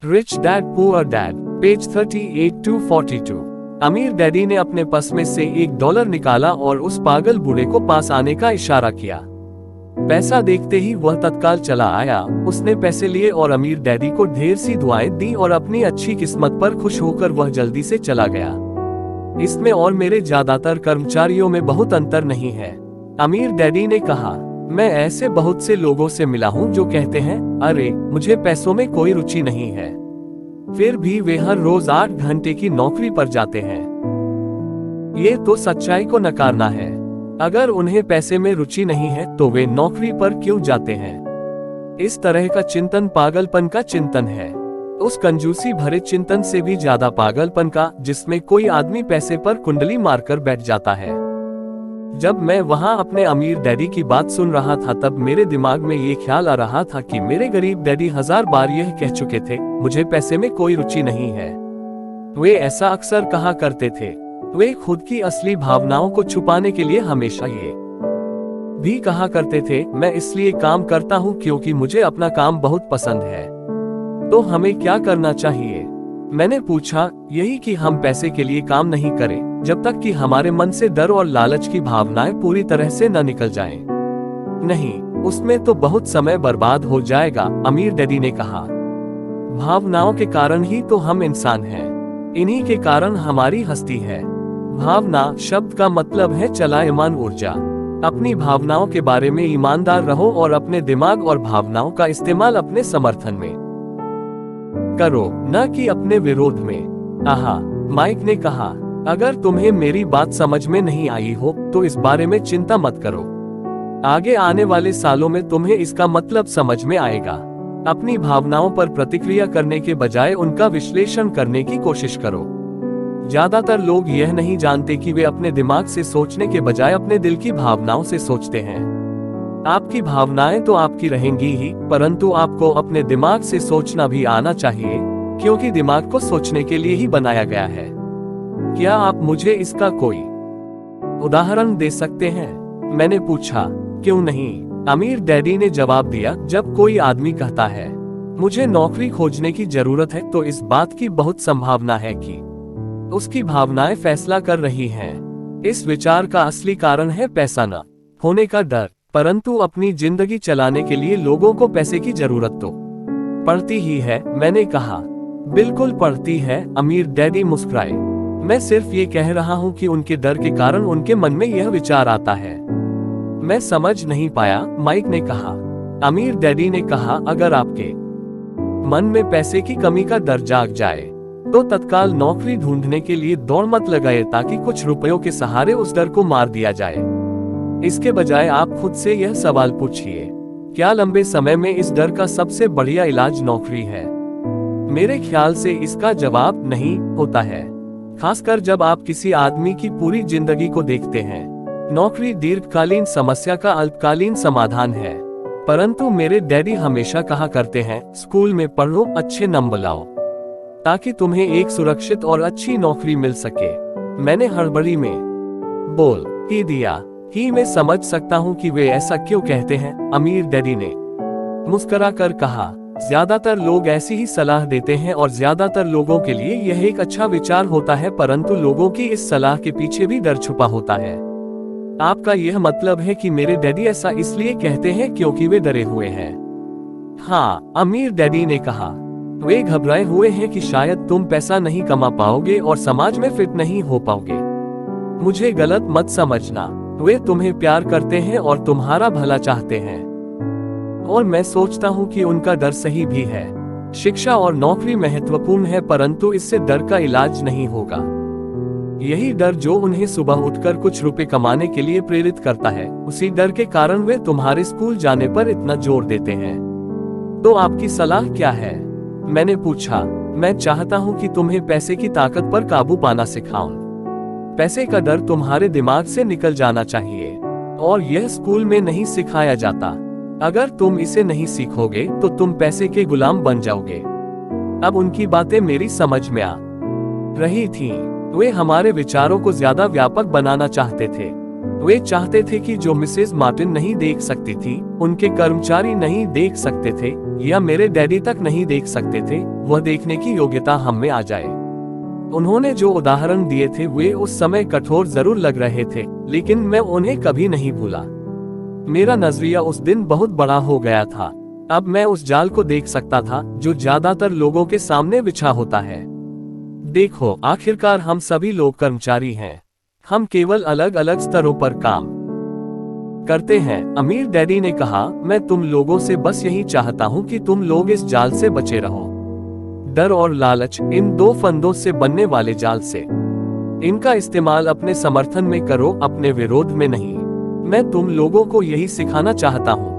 Rich dad poor dad, page 38 to 42। अमीर daddy ने अपने पर्स में से $1 निकाला और उस पागल बूढ़े को पास आने का इशारा किया। पैसा देखते ही वह तत्काल चला आया। उसने पैसे लिए और अमीर डैडी को ढेर सी दुआएं दी और अपनी अच्छी किस्मत पर खुश होकर वह जल्दी से चला गया। इसमें और मेरे ज्यादातर कर्मचारियों में बहुत अंतर नहीं है, अमीर डैडी ने कहा। मैं ऐसे बहुत से लोगों से मिला हूँ जो कहते हैं, अरे मुझे पैसों में कोई रुचि नहीं है, फिर भी वे हर रोज 8 घंटे की नौकरी पर जाते हैं। ये तो सच्चाई को नकारना है। अगर उन्हें पैसे में रुचि नहीं है तो वे नौकरी पर क्यों जाते हैं? इस तरह का चिंतन पागलपन का चिंतन है, उस कंजूसी भरे चिंतन से भी ज्यादा पागलपन का जिसमें कोई आदमी पैसे पर कुंडली मारकर बैठ जाता है। जब मैं वहां अपने अमीर डैडी की बात सुन रहा था तब मेरे दिमाग में ये ख्याल आ रहा था कि मेरे गरीब डैडी 1000 बार यह कह चुके थे, मुझे पैसे में कोई रुचि नहीं है। वे ऐसा अक्सर कहा करते थे। वे खुद की असली भावनाओं को छुपाने के लिए हमेशा ये भी कहा करते थे, मैं इसलिए काम करता हूँ क्योंकि मुझे अपना काम बहुत पसंद है। तो हमें क्या करना चाहिए? मैंने पूछा, यही कि हम पैसे के लिए काम नहीं करें जब तक कि हमारे मन से डर और लालच की भावनाएं पूरी तरह से न निकल जाएं। नहीं, उसमें तो बहुत समय बर्बाद हो जाएगा, अमीर डैडी ने कहा। भावनाओं के कारण ही तो हम इंसान हैं, इन्हीं के कारण हमारी हस्ती है। भावना शब्द का मतलब है चलायमान ऊर्जा। अपनी भावनाओं के बारे में ईमानदार रहो और अपने दिमाग और भावनाओं का इस्तेमाल अपने समर्थन में करो, न कि अपने विरोध में। आहा, माइक ने कहा, अगर तुम्हें मेरी बात समझ में नहीं आई हो तो इस बारे में चिंता मत करो। आगे आने वाले सालों में तुम्हें इसका मतलब समझ में आएगा। अपनी भावनाओं पर प्रतिक्रिया करने के बजाय उनका विश्लेषण करने की कोशिश करो। ज्यादातर लोग यह नहीं जानते कि वे अपने दिमाग से सोचने के बजाय अपने दिल की भावनाओं से सोचते हैं। आपकी भावनाएं तो आपकी रहेंगी ही, परंतु आपको अपने दिमाग से सोचना भी आना चाहिए, क्योंकि दिमाग को सोचने के लिए ही बनाया गया है। क्या आप मुझे इसका कोई उदाहरण दे सकते हैं? मैंने पूछा। क्यों नहीं, अमीर डैडी ने जवाब दिया। जब कोई आदमी कहता है, मुझे नौकरी खोजने की जरूरत है, तो इस बात की बहुत संभावना है कि उसकी भावनाएं फैसला कर रही हैं। इस विचार का असली कारण है पैसा न होने का डर, परंतु अपनी जिंदगी चलाने के लिए लोगों को पैसे की जरूरत तो पड़ती ही है, मैंने कहा। बिल्कुल पड़ती है, अमीर डैडी मुस्कुराए। मैं सिर्फ ये कह रहा हूँ कि उनके डर के कारण उनके मन में यह विचार आता है। मैं समझ नहीं पाया, माइक ने कहा। अमीर डैडी ने कहा, अगर आपके मन में पैसे की कमी का डर जाग जाए तो तत्काल नौकरी ढूंढने के लिए दौड़ मत लगाए ताकि कुछ रुपयों के सहारे उस डर को मार दिया जाए। इसके बजाय आप खुद से यह सवाल पूछिए, क्या लंबे समय में इस डर का सबसे बढ़िया इलाज नौकरी है? मेरे ख्याल से इसका जवाब नहीं होता है, खासकर जब आप किसी आदमी की पूरी जिंदगी को देखते हैं। नौकरी दीर्घकालीन समस्या का अल्पकालीन समाधान है, परंतु मेरे डैडी हमेशा कहा करते हैं, स्कूल में पढ़ो, अच्छे नंबर लाओ, ताकि तुम्हें एक सुरक्षित और अच्छी नौकरी मिल सके। मैंने हड़बड़ी में बोल ही दिया ही मैं समझ सकता हूँ कि वे ऐसा क्यों कहते हैं, अमीर डैडी ने मुस्कुराकर कहा। ज्यादातर लोग ऐसी ही सलाह देते हैं और ज्यादातर लोगों के लिए यह एक अच्छा विचार होता है, परंतु लोगों की इस सलाह के पीछे भी डर छुपा होता है। आपका यह मतलब है कि मेरे डैडी ऐसा इसलिए कहते हैं क्योंकि वे डरे हुए हैं? हाँ, अमीर डैडी ने कहा। वे घबराए हुए हैं कि शायद तुम पैसा नहीं कमा पाओगे और समाज में फिट नहीं हो पाओगे। मुझे गलत मत समझना, वे तुम्हें प्यार करते हैं और तुम्हारा भला चाहते हैं, और मैं सोचता हूँ कि उनका डर सही भी है। शिक्षा और नौकरी महत्वपूर्ण है, परंतु इससे डर का इलाज नहीं होगा। यही डर जो उन्हें सुबह उठकर कुछ रुपए कमाने के लिए प्रेरित करता है, उसी डर के कारण वे तुम्हारे स्कूल जाने पर इतना जोर देते हैं। तो आपकी सलाह क्या है? मैंने पूछा। मैं चाहता हूँ कि तुम्हें पैसे की ताकत पर काबू पाना सिखाऊं। पैसे का डर तुम्हारे दिमाग से निकल जाना चाहिए, और यह स्कूल में नहीं सिखाया जाता। अगर तुम इसे नहीं सीखोगे तो तुम पैसे के गुलाम बन जाओगे। अब उनकी बातें मेरी समझ में आ रही थीं। वे हमारे विचारों को ज्यादा व्यापक बनाना चाहते थे। वे चाहते थे कि जो मिसेस मार्टिन नहीं देख सकती थी, उनके कर्मचारी नहीं देख सकते थे, या मेरे डैडी तक नहीं देख सकते थे, वह देखने की योग्यता हम में आ जाए। उन्होंने जो उदाहरण दिए थे वे उस समय कठोर जरूर लग रहे थे, लेकिन मैं उन्हें कभी नहीं भूला। मेरा नजरिया उस दिन बहुत बड़ा हो गया था। अब मैं उस जाल को देख सकता था जो ज्यादातर लोगों के सामने बिछा होता है। देखो, आखिरकार हम सभी लोग कर्मचारी हैं। हम केवल अलग अलग स्तरों पर काम करते हैं। अमीर डैडी ने कहा, मैं तुम लोगों से बस यही चाहता हूँ कि तुम लोग इस जाल से बचे रहो। डर और लालच, इन दो फंदों से बनने वाले जाल से। इनका इस्तेमाल अपने समर्थन में करो, अपने विरोध में नहीं। मैं तुम लोगों को यही सिखाना चाहता हूँ।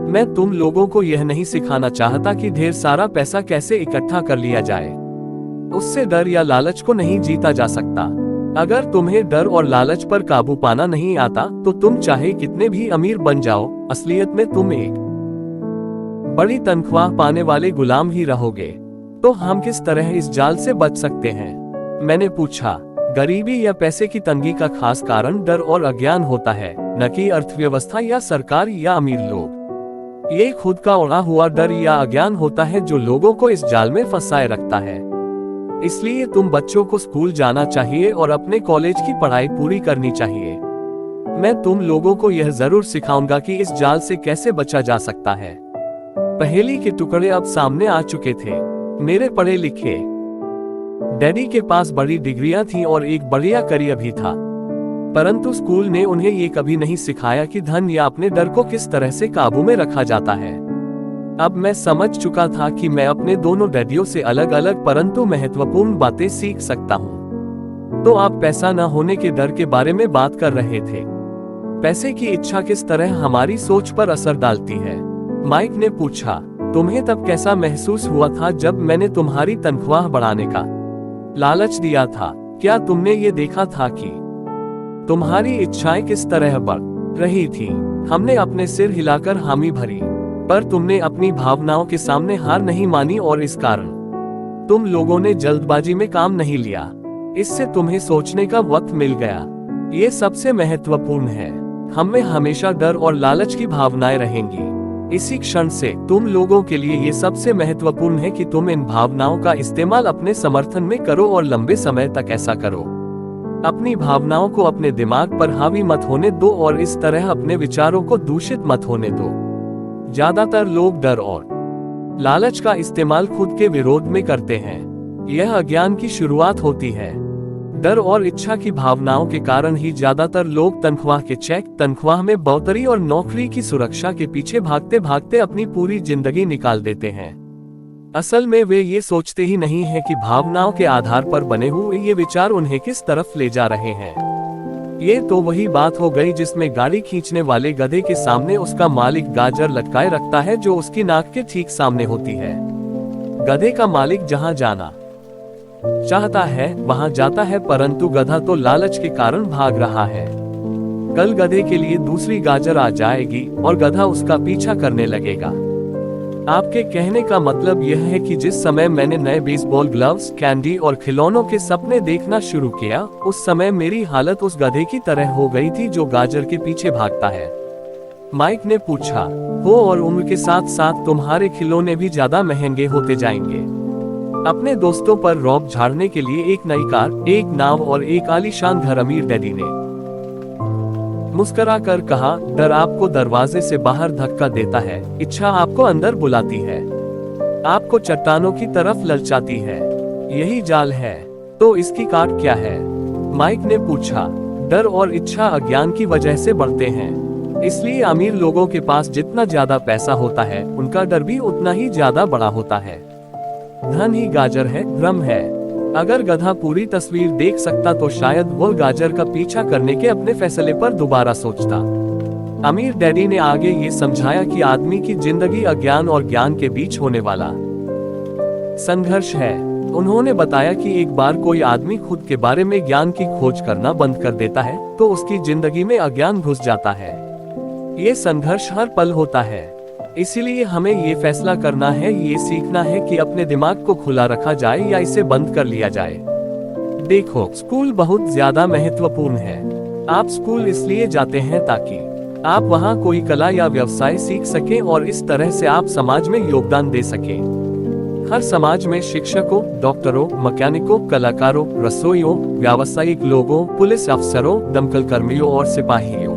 मैं तुम लोगों को यह नहीं सिखाना चाहता कि ढेर सारा पैसा कैसे इकट्ठा कर लिया जाए। उससे डर या लालच को नहीं जीता जा सकता। अगर तुम्हें डर और लालच पर काबू पाना नहीं आता तो तुम चाहे कितने भी अमीर बन जाओ, असलियत में तुम एक बड़ी तनख्वाह पाने वाले गुलाम ही रहोगे। तो हम किस तरह इस जाल से बच सकते हैं? मैंने पूछा। गरीबी या पैसे की तंगी का खास कारण डर और अज्ञान होता है, न कि अर्थव्यवस्था या सरकार या अमीर लोग। ये खुद का उड़ा हुआ डर या अज्ञान होता है जो लोगों को इस जाल में फंसाए रखता है। इसलिए तुम बच्चों को स्कूल जाना चाहिए और अपने कॉलेज की पढ़ाई पूरी करनी चाहिए। मैं तुम लोगों को यह जरूर सिखाऊंगा कि इस जाल से कैसे बचा जा सकता है। पहेली के टुकड़े अब सामने आ चुके थे। मेरे पढ़े लिखे डैडी के पास बड़ी डिग्रियां थीं और एक बढ़िया करियर भी था, परंतु स्कूल ने उन्हें ये कभी नहीं सिखाया कि धन या अपने डर को किस तरह से काबू में रखा जाता है। अब मैं समझ चुका था कि मैं अपने दोनों डैडियों से अलग अलग परंतु महत्वपूर्ण बातें सीख सकता हूँ। तो आप पैसा न होने के डर के बारे में बात कर रहे थे। पैसे की इच्छा किस तरह हमारी सोच पर असर डालती है? माइक ने पूछा। तुम्हें तब कैसा महसूस हुआ था जब मैंने तुम्हारी तनख्वाह बढ़ाने का लालच दिया था? क्या तुमने ये देखा था कि तुम्हारी इच्छाएं किस तरह बढ़ रही थी? हमने अपने सिर हिलाकर हामी भरी, पर तुमने अपनी भावनाओं के सामने हार नहीं मानी और इस कारण तुम लोगों ने जल्दबाजी में काम नहीं लिया। इससे तुम्हें सोचने का वक्त मिल गया। ये सबसे महत्वपूर्ण है। हम में हमेशा डर और लालच की भावनाएं रहेंगी। इसी क्षण से तुम लोगों के लिए ये सबसे महत्वपूर्ण है कि तुम इन भावनाओं का इस्तेमाल अपने समर्थन में करो और लंबे समय तक ऐसा करो। अपनी भावनाओं को अपने दिमाग पर हावी मत होने दो और इस तरह अपने विचारों को दूषित मत होने दो। ज्यादातर लोग डर और लालच का इस्तेमाल खुद के विरोध में करते हैं। यह अज्ञान की शुरुआत होती है। डर और इच्छा की भावनाओं के कारण ही ज्यादातर लोग तनख्वाह के चेक, तनख्वाह में बढ़ोतरी और नौकरी की सुरक्षा के पीछे भागते भागते अपनी पूरी जिंदगी निकाल देते हैं। असल में वे ये सोचते ही नहीं है कि भावनाओं के आधार पर बने हुए ये विचार उन्हें किस तरफ ले जा रहे हैं। ये तो वही बात हो गई जिसमें गाड़ी खींचने वाले गधे के सामने उसका मालिक गाजर लटकाए रखता है जो उसकी नाक के ठीक सामने होती है। गधे का मालिक जहां जाना चाहता है वहां जाता है, परंतु गधा तो लालच के कारण भाग रहा है। कल गधे के लिए दूसरी गाजर आ जाएगी और गधा उसका पीछा करने लगेगा। आपके कहने का मतलब यह है कि जिस समय मैंने नए बेसबॉल ग्लव्स, कैंडी और खिलौनों के सपने देखना शुरू किया, उस समय मेरी हालत उस गधे की तरह हो गई थी जो गाजर के पीछे भागता है। माइक ने पूछा। हो, और उम्र के साथ साथ तुम्हारे खिलौने भी ज्यादा महंगे होते जाएंगे। अपने दोस्तों पर रौब झाड़ने के लिए एक नई कार, एक नाव और एक आलीशान घर अमीर डैडी ने मुस्कुरा कर कहा। डर आपको दरवाजे से बाहर धक्का देता है, इच्छा आपको अंदर बुलाती है, आपको चट्टानों की तरफ ललचाती है। यही जाल है। तो इसकी काट क्या है? माइक ने पूछा। डर और इच्छा अज्ञान की वजह से बढ़ते हैं। इसलिए अमीर लोगों के पास जितना ज्यादा पैसा होता है, उनका डर भी उतना ही ज्यादा बड़ा होता है। धन ही गाजर है, भ्रम है। अगर गधा पूरी तस्वीर देख सकता तो शायद वह गाजर का पीछा करने के अपने फैसले पर दोबारा सोचता। अमीर डैडी ने आगे ये समझाया कि आदमी की जिंदगी अज्ञान और ज्ञान के बीच होने वाला संघर्ष है। उन्होंने बताया कि एक बार कोई आदमी खुद के बारे में ज्ञान की खोज करना बंद कर देता है तो उसकी जिंदगी में अज्ञान घुस जाता है। ये संघर्ष हर पल होता है। इसीलिए हमें ये फैसला करना है, ये सीखना है कि अपने दिमाग को खुला रखा जाए या इसे बंद कर लिया जाए। देखो, स्कूल बहुत ज्यादा महत्वपूर्ण है। आप स्कूल इसलिए जाते हैं ताकि आप वहां कोई कला या व्यवसाय सीख सकें और इस तरह से आप समाज में योगदान दे सकें। हर समाज में शिक्षकों, डॉक्टरों, मैकेनिकों, कलाकारों, रसोइयों, व्यावसायिक लोगों, पुलिस अफसरों, दमकल कर्मियों और सिपाहियों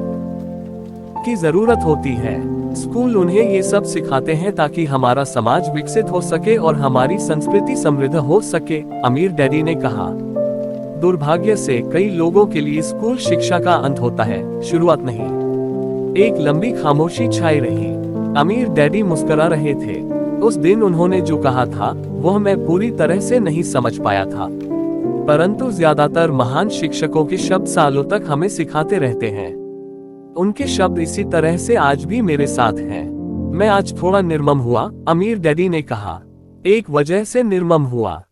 की जरूरत होती है। स्कूल उन्हें ये सब सिखाते हैं ताकि हमारा समाज विकसित हो सके और हमारी संस्कृति समृद्ध हो सके, अमीर डैडी ने कहा। दुर्भाग्य से कई लोगों के लिए स्कूल शिक्षा का अंत होता है, शुरुआत नहीं। एक लंबी खामोशी छाई रही। अमीर डैडी मुस्कुरा रहे थे। उस दिन उन्होंने जो कहा था वह मैं पूरी तरह से नहीं समझ पाया था, परंतु ज्यादातर महान शिक्षकों के शब्द सालों तक हमें सिखाते रहते हैं। उनके शब्द इसी तरह से आज भी मेरे साथ हैं। मैं आज थोड़ा निर्मम हुआ, अमीर डैडी ने कहा। एक वजह से निर्मम हुआ।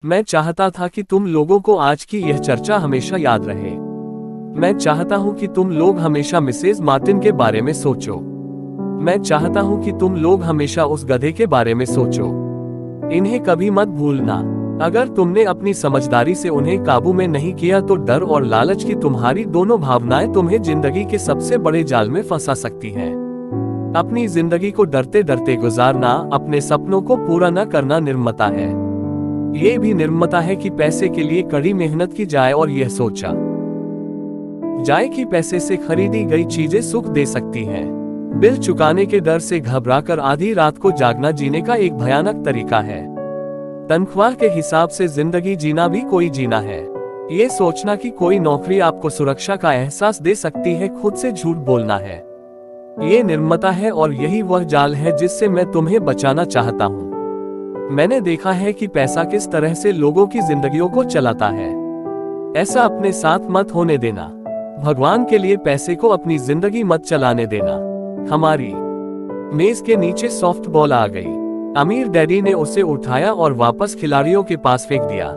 मैं चाहता था कि तुम लोगों को आज की यह चर्चा हमेशा याद रहे। मैं चाहता हूं कि तुम लोग हमेशा मिसेज मार्टिन के बारे में सोचो। मैं चाहता हूं कि तुम लोग हमेशा उस गधे के बारे में सोचो। इन्हें कभी मत भूलना। अगर तुमने अपनी समझदारी से उन्हें काबू में नहीं किया तो डर और लालच की तुम्हारी दोनों भावनाएं तुम्हें जिंदगी के सबसे बड़े जाल में फंसा सकती हैं। अपनी जिंदगी को डरते डरते गुजारना, अपने सपनों को पूरा न करना निर्ममता है। ये भी निर्ममता है कि पैसे के लिए कड़ी मेहनत की जाए और यह सोचा जाए कि पैसे से खरीदी गई चीजें सुख दे सकती हैं। बिल चुकाने के डर से घबराकर आधी रात को जागना जीने का एक भयानक तरीका है। तनख्वाह के हिसाब से जिंदगी जीना भी कोई जीना है। ये सोचना कि कोई नौकरी आपको सुरक्षा का एहसास दे सकती है खुद से झूठ बोलना है। ये निर्ममता है और यही वह जाल है जिससे मैं तुम्हें बचाना चाहता हूँ। मैंने देखा है कि पैसा किस तरह से लोगों की जिंदगियों को चलाता है। ऐसा अपने साथ मत होने देना। भगवान के लिए पैसे को अपनी जिंदगी मत चलाने देना। हमारी मेज के नीचे सॉफ्ट बॉल आ गई। अमीर डैडी ने उसे उठाया और वापस खिलाड़ियों के पास फेंक दिया।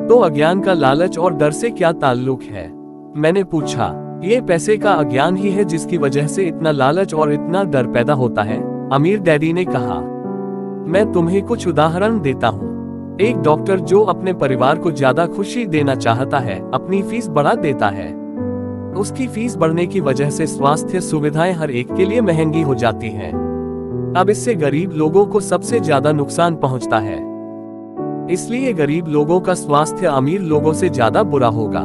तो अज्ञान का लालच और डर से क्या ताल्लुक है? मैंने पूछा। ये पैसे का अज्ञान ही है जिसकी वजह से इतना लालच और इतना डर पैदा होता है, अमीर डैडी ने कहा। मैं तुम्हें कुछ उदाहरण देता हूँ। एक डॉक्टर जो अपने परिवार को ज्यादा खुशी देना चाहता है, अपनी फीस बढ़ा देता है। उसकी फीस बढ़ने की वजह से स्वास्थ्य सुविधाएं हर एक के लिए महंगी हो जाती हैं। अब इससे गरीब लोगों को सबसे ज्यादा नुकसान पहुंचता है। इसलिए गरीब लोगों का स्वास्थ्य अमीर लोगों से ज्यादा बुरा होगा।